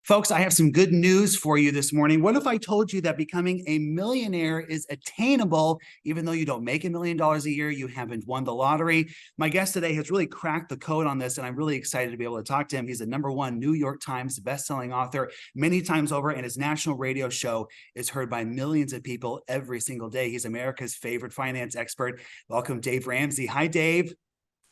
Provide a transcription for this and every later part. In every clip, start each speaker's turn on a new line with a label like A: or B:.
A: Folks, I have some good news for you this morning. What if I told you that becoming a millionaire is attainable, even though you don't make $1 million a year, you haven't won the lottery? My guest today has really cracked the code on this, and I'm really excited to be able to talk to him. He's a #1 New York Times bestselling author many times over, and his national radio show is heard by millions of people every single day. He's America's favorite finance expert. Welcome, Dave Ramsey. Hi, Dave.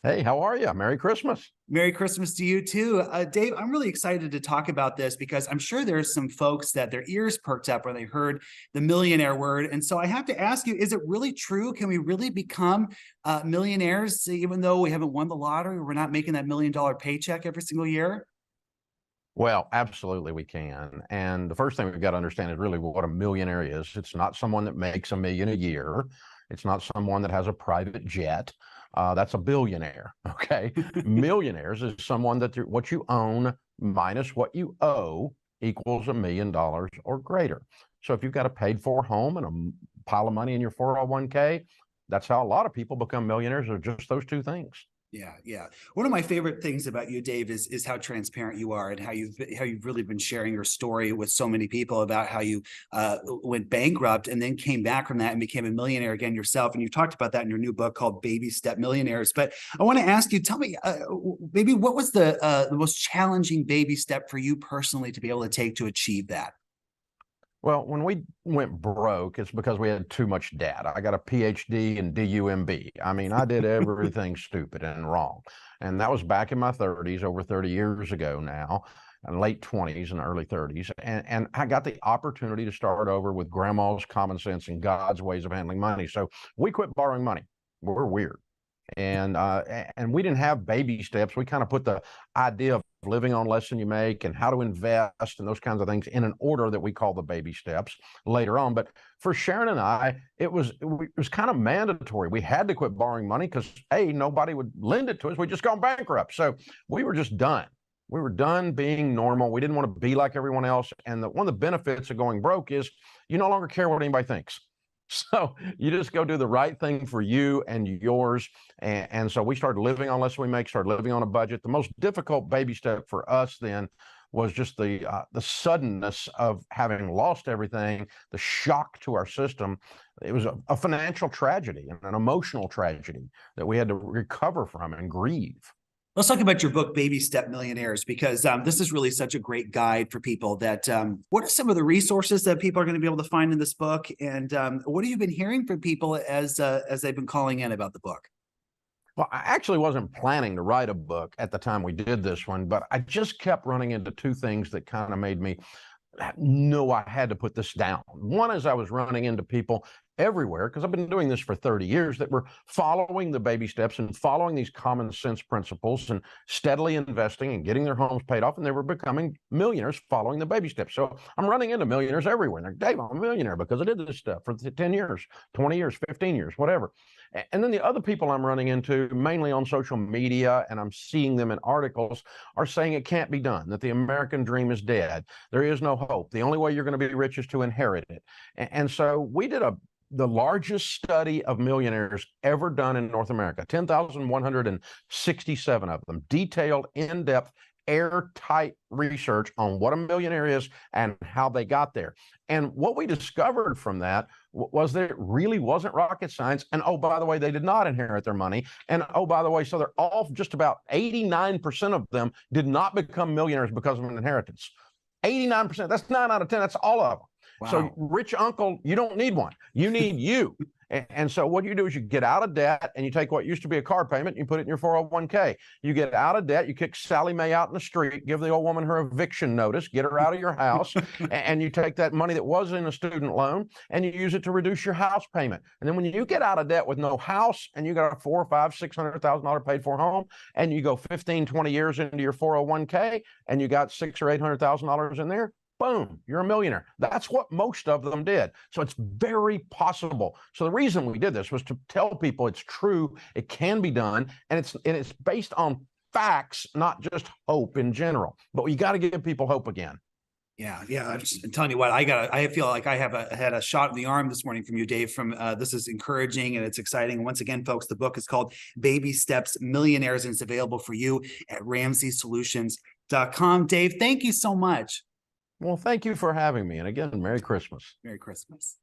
B: Hey, how are you? Merry Christmas.
A: Merry Christmas to you too. Dave, I'm really excited to talk about this because I'm sure there's some folks that their ears perked up when they heard the millionaire word. And so I have to ask you, is it really true? Can we really become millionaires even though we haven't won the lottery? We're not making that $1 million paycheck every single year?
B: Well, absolutely we can. And the first thing we've got to understand is really what a millionaire is. It's not someone that makes $1 million a year. It's not someone that has a private jet. That's a billionaire, okay? Millionaires is someone that what you own minus what you owe equals $1 million or greater. So if you've got a paid for home and a pile of money in your 401k, that's how a lot of people become millionaires, are just those two things.
A: Yeah. One of my favorite things about you, Dave, is how transparent you are and how you've really been sharing your story with so many people about how you went bankrupt and then came back from that and became a millionaire again yourself. And you talked about that in your new book called Baby Step Millionaires. But I want to ask you, tell me, maybe what was the most challenging baby step for you personally to be able to take to achieve that?
B: Well, when we went broke, it's because we had too much debt. I got a PhD in DUMB. I mean, I did everything stupid and wrong. And that was back in my 30s, over 30 years ago now, and late 20s and early 30s. And I got the opportunity to start over with grandma's common sense and God's ways of handling money. So we quit borrowing money. We're weird. And we didn't have baby steps. We kind of put the idea of living on less than you make and how to invest and those kinds of things in an order that we call the baby steps later on. But for Sharon and I, it was kind of mandatory. We had to quit borrowing money because nobody would lend it to us. We just gone bankrupt. So we were just done. We were done being normal. We didn't want to be like everyone else. And one of the benefits of going broke is you no longer care what anybody thinks. So you just go do the right thing for you and yours. And so we started living on less than we make, started living on a budget. The most difficult baby step for us then was just the suddenness of having lost everything, the shock to our system. It was a financial tragedy and an emotional tragedy that we had to recover from and grieve.
A: Let's talk about your book, Baby Step Millionaires, because this is really such a great guide for people that what are some of the resources that people are going to be able to find in this book? And what have you been hearing from people as they've been calling in about the book?
B: Well, I actually wasn't planning to write a book at the time we did this one, but I just kept running into two things that kind of made me know I had to put this down. One is I was running into people everywhere, because I've been doing this for 30 years, that were following the baby steps and following these common sense principles and steadily investing and getting their homes paid off, and they were becoming millionaires following the baby steps. So I'm running into millionaires everywhere. And they're, Dave, I'm a millionaire because I did this stuff for 10 years, 20 years, 15 years, whatever. And then the other people I'm running into, mainly on social media, and I'm seeing them in articles, are saying it can't be done, that the American dream is dead. There is no hope. The only way you're going to be rich is to inherit it. And so we did the largest study of millionaires ever done in North America, 10,167 of them, detailed, in-depth, airtight research on what a millionaire is and how they got there. And what we discovered from that was that it really wasn't rocket science. And oh, by the way, they did not inherit their money. And oh, by the way, so they're all, just about 89% of them did not become millionaires because of an inheritance. 89%, that's 9 out of 10, that's all of them. Wow. So rich uncle, you don't need one. You need you. And so what you do is you get out of debt and you take what used to be a car payment and you put it in your 401k. You get out of debt, you kick Sally Mae out in the street, give the old woman her eviction notice, get her out of your house, and you take that money that was in a student loan and you use it to reduce your house payment. And then when you get out of debt with no house and you got a $400,000, $500,000, $600,000 paid for home, and you go 15, 20 years into your 401k and you got $600,000 or $800,000 in there, boom, you're a millionaire. That's what most of them did. So it's very possible. So the reason we did this was to tell people it's true, it can be done, and it's based on facts, not just hope in general. But you got to give people hope again.
A: Yeah. I'm telling you what, I feel like I had a shot in the arm this morning from you, Dave. This is encouraging and it's exciting. And once again, folks, the book is called Baby Steps Millionaires, and it's available for you at RamseySolutions.com. Dave, thank you so much.
B: Well, thank you for having me. And again, Merry Christmas.
A: Merry Christmas.